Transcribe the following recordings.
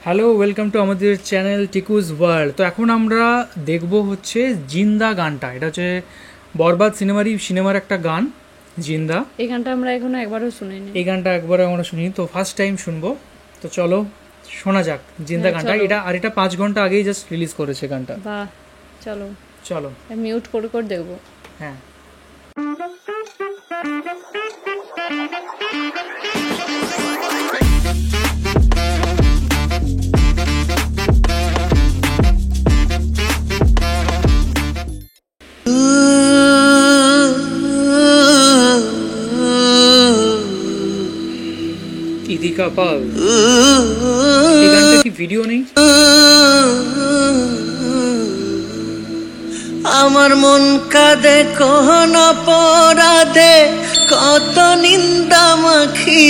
Hello, welcome to আমাদের channel টিকুজ world. তো এখন আমরা দেখব হচ্ছে জিন্দা গানটা। এটা হচ্ছে বরবাদ সিনেমার একটা গান, জিন্দা। এই গানটা আমরা এখনো একবারও শুনিনি। এই গানটা একবারও আমরা শুনিনি, তো ফার্স্ট টাইম শুনবো। তো চলো শোনা যাক জিন্দা গানটা। এটা 5 ঘন্টা আগেই জাস্ট রিলিজ করেছে গানটা। বাহ, চলো চলো মিউট করে দেখবো। হ্যাঁ, ইদিকা পাল। এই গানটা কি ভিডিও নেই? আমার মন কাঁদে কোন অপরাধে, কত নিন্দা মাখি।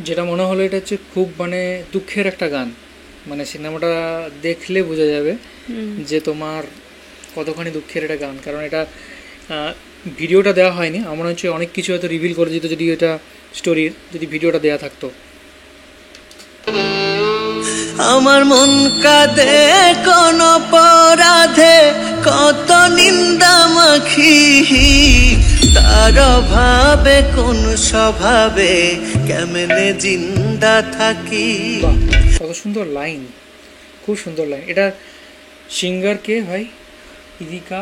যেটা মনে হলো এটা হচ্ছে খুব দুঃখের একটা গান। সিনেমাটা দেখলে বোঝা যাবে যে তোমার কতখানি দুঃখের একটা গান, কারণ এটা ভিডিওটা দেওয়া হয়নি। আমার হচ্ছে অনেক কিছু হয়তো রিভিল করে দিত যদি এটা স্টোরির, যদি ভিডিওটা দেওয়া থাকতো। আমার মন কাঁদে কোন অপরাধে, কত নিন্দা মাখি। তার অভাবে কোন স্বভাবে কেমনে জিন্দা থাকি। কত সুন্দর লাইন, খুব সুন্দর লাইন। এটা সিঙ্গার কে হয়? ইদিকা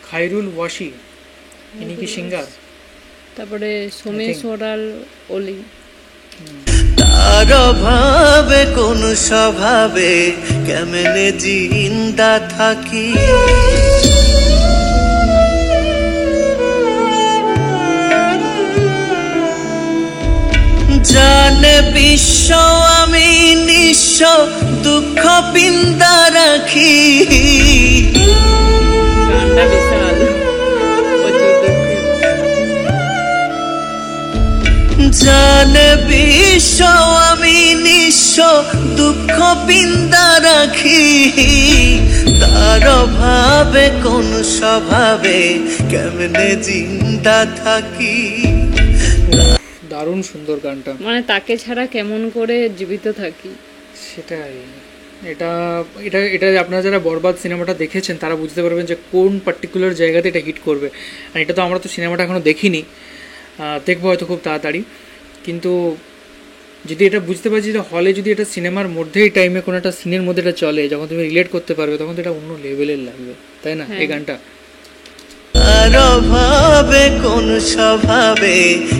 খায়রুল ওয়াসি, ইনি কি সিঙ্গার? তারপরে সোমেশ্বরাল ওলি। তার অভাবে কোন স্বভাবে কেমনে জিন্দা থাকি। জানে বিশ্ব আমি নিঃস্ব, দুঃখ পিন্দা রাখি। গানটা বিশাল, জানে বিশ্ব আমি নিঃস্ব, দুঃখ পিন্দা রাখি। তার অভাবে কোন স্বভাবে কেমনে জিন্দা থাকি। দারুণ সুন্দর গানটা। তাকে ছাড়া কেমন করে জীবিত থাকি, সেটাই। এটা এটা এটা আপনারা যারা বরবাদ সিনেমাটা দেখেছেন তারা বুঝতে পারবেন যে কোন পার্টিকুলার জায়গাতে এটা হিট করবে। আর এটা তো আমরা তো সিনেমাটা এখনও দেখিনি, দেখবো হয়তো খুব তাড়াতাড়ি। কিন্তু যদি এটা বুঝতে পারছি যে হলে যদি এটা সিনেমার মধ্যেই টাইমে কোনো একটা সিনের মধ্যে এটা চলে, যখন তুমি রিলেট করতে পারবে তখন তো এটা অন্য লেভেলের লাগবে, তাই না? এই গানটা আর অভাবে কোন স্বভাবে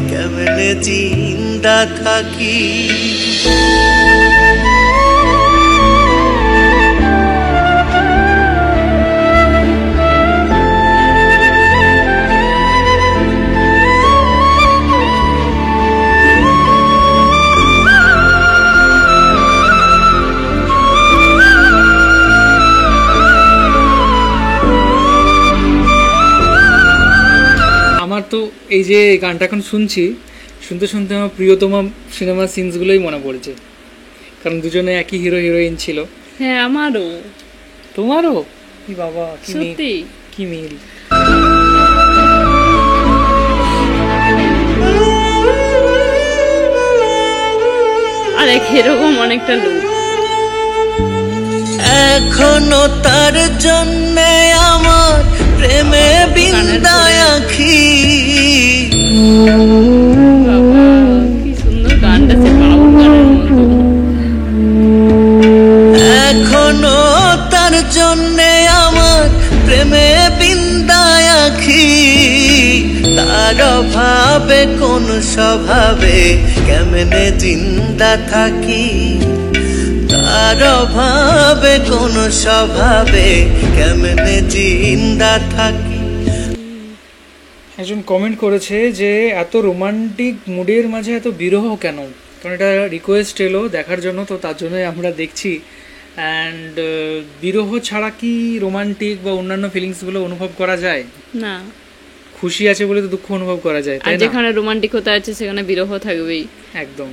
কেমনে জিন্দা থাকি। আমার তো এই যে গানটা এখন শুনতে শুনতে আমার প্রিয়তমা সিনেমার সিনসগুলোই মনে পড়েছে, কারণ দুজনে একই হিরো হিরোইন ছিল। হ্যাঁ, আমারও। তোমারও? কি বাবা, সত্যি কি মিল। আর এরকম অনেকটা লোক এখনো তার জন্য আমার প্রেমে বিন্দায় আঁখি। কি সুন্দর গানটা, সে বাউল গানের মতো। এখনো তার জন্য আমার প্রেমে বিন্দায় আঁখি। তার অভাবে কোন স্বভাবে কেমনে জিন্দা থাকি। তার অভাবে কোন স্বভাবে কেমনে জিন্দা থাকি। একজন কমেন্ট করেছে যে এত রোমান্টিক মুডের মাঝে এত বিরহ কেন, কারণ এটা রিকোয়েস্ট এলো দেখার জন্য, তো তার জন্যই আমরা দেখছি। অ্যান্ড বিরহ ছাড়া কি রোমান্টিক বা অন্যান্য ফিলিংসগুলো অনুভব করা যায়? না, খুশি আছে বলে তো দুঃখ অনুভব করা যায়, তাই না? যেখানে রোমান্টিক হতে আছে সেখানে বিরহ থাকবেই। একদম।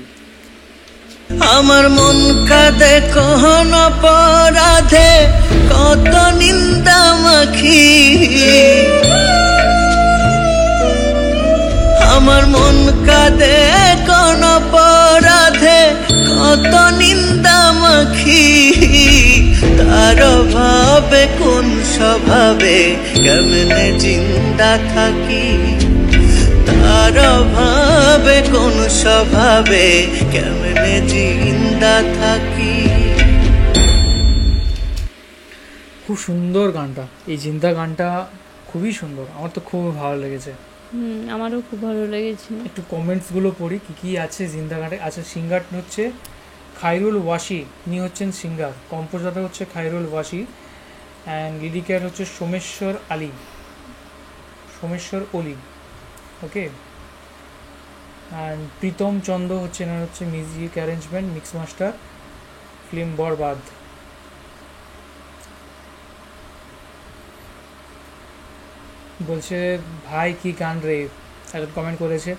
আমার মন কাঁদে কোন অপরাধে, কত নিন্দা মাখি। আমার মন কাঁদে কোন অপরাধে, কত নিন্দা মাখি, তার অভাবে কোন স্বভাবে কেমনে জিন্দা থাকি, তার অভাবে কোন স্বভাবে কেমনে জিন্দা থাকি। খুব সুন্দর গানটা, এই জিন্দা গানটা খুবই সুন্দর, আমার তো খুব ভালো লেগেছে। আমারও খুব ভালো লেগেছে। একটু কমেন্টসগুলো পড়ি কী কী আছে জিন্দা গানে। আচ্ছা, সিঙ্গার হচ্ছে খায়রুল ওয়াসি, ইনি হচ্ছেন সিঙ্গার, কম্পোজার হচ্ছে খায়রুল ওয়াসি, অ্যান্ড লিরিকার হচ্ছে সোমেশ্বর অলি, ওকে। অ্যান্ড প্রীতম চন্দ হচ্ছে এনার হচ্ছে music arrangement, mix master, film Barbaad. বলছে ভাই কি গান রে, একজন কমেন্ট করেছে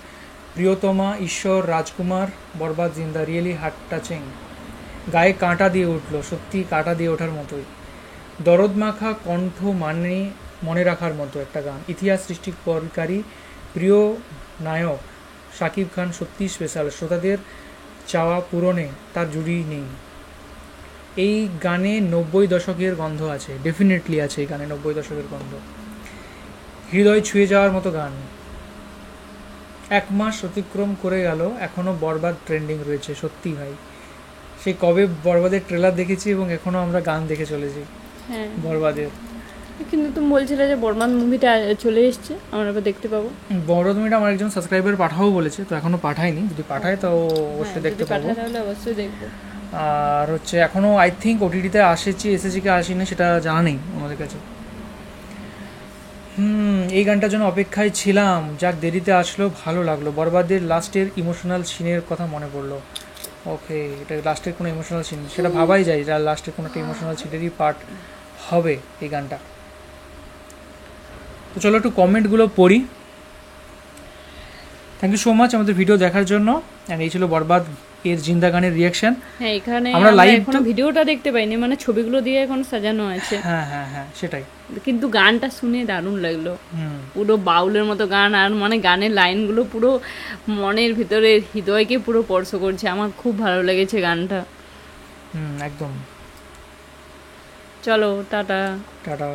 প্রিয়তমা ঈশ্বর রাজকুমার বরবাদ জিন্দা, রিয়েলি হার্ট টাচিং, গায়ে কাঁটা দিয়ে উঠলো, সত্যি কাঁটা দিয়ে ওঠার মতোই, দরদ মাখা কণ্ঠ, মনে রাখার মতো একটা গান, ইতিহাস সৃষ্টিকারী প্রিয় নায়ক শাকিব খান সত্যি স্পেশাল, শ্রোতাদের চাওয়া পূরণে তার জুড়ি নেই। এই গানে 90 দশকের গন্ধ আছে, ডেফিনেটলি আছে এই গানে 90 দশকের গন্ধ, হৃদয় ছুঁয়ে যাওয়ার মতো গান। 1 মাস অতিক্রম করে গেল, এখনও বরবাদ ট্রেন্ডিং রয়েছে। সত্যি ভাই, সেই কবে বরবাদের ট্রেলার দেখেছি এবং এখনও আমরা গান দেখে চলেছি হ্যাঁ, বরবাদের। কিন্তু তুমি বলছিলে যে বর্মান মুভিটা চলে এসছে, আমরা এবার দেখতে পাবো। বরবাদ মুভিটা আমার একজন সাবস্ক্রাইবার পাঠাবো বলেছে, তো এখনও পাঠায়নি, যদি পাঠায় তো অবশ্যই দেখতে পাবো। তাহলে অবশ্যই দেখবো। আর হচ্ছে এখনও আই থিঙ্ক ওটিটিতে এসেছে কি আসেনি সেটা জানা নেই আমাদের কাছে। এই গানটার জন্য অপেক্ষায় ছিলাম, যাক দেরিতে আসলো, ভালো লাগলো। বরবাদের লাস্টের ইমোশনাল সিনের কথা মনে পড়লো। ওকে, এটা লাস্টের কোনো ইমোশনাল সিন, সেটা ভাবাই যায় যা লাস্টের কোনো একটা ইমোশনাল সিনেরই পার্ট হবে এই গানটা। তো চলো একটু কমেন্টগুলো পড়ি। থ্যাংক ইউ সো মাচ আমাদের ভিডিও দেখার জন্য। অ্যান্ড এই ছিল বরবাদ এর জিন্দা গানের রিয়াকশন। হ্যাঁ, এখানে আমরা লাইভ এখনো ভিডিওটা দেখতে পাইনি, মানে ছবিগুলো দিয়ে এখন সাজানো আছে। হ্যাঁ সেটাই, কিন্তু গানটা শুনে দারুণ লাগলো, পুরো বাউলের মতো গান, আর মানে গানের লাইনগুলো পুরো মনের ভিতরে হৃদয়কে পুরো স্পর্শ করছে। আমার খুব ভালো লেগেছে গানটা। একদম। চলো টাটা। টাটা।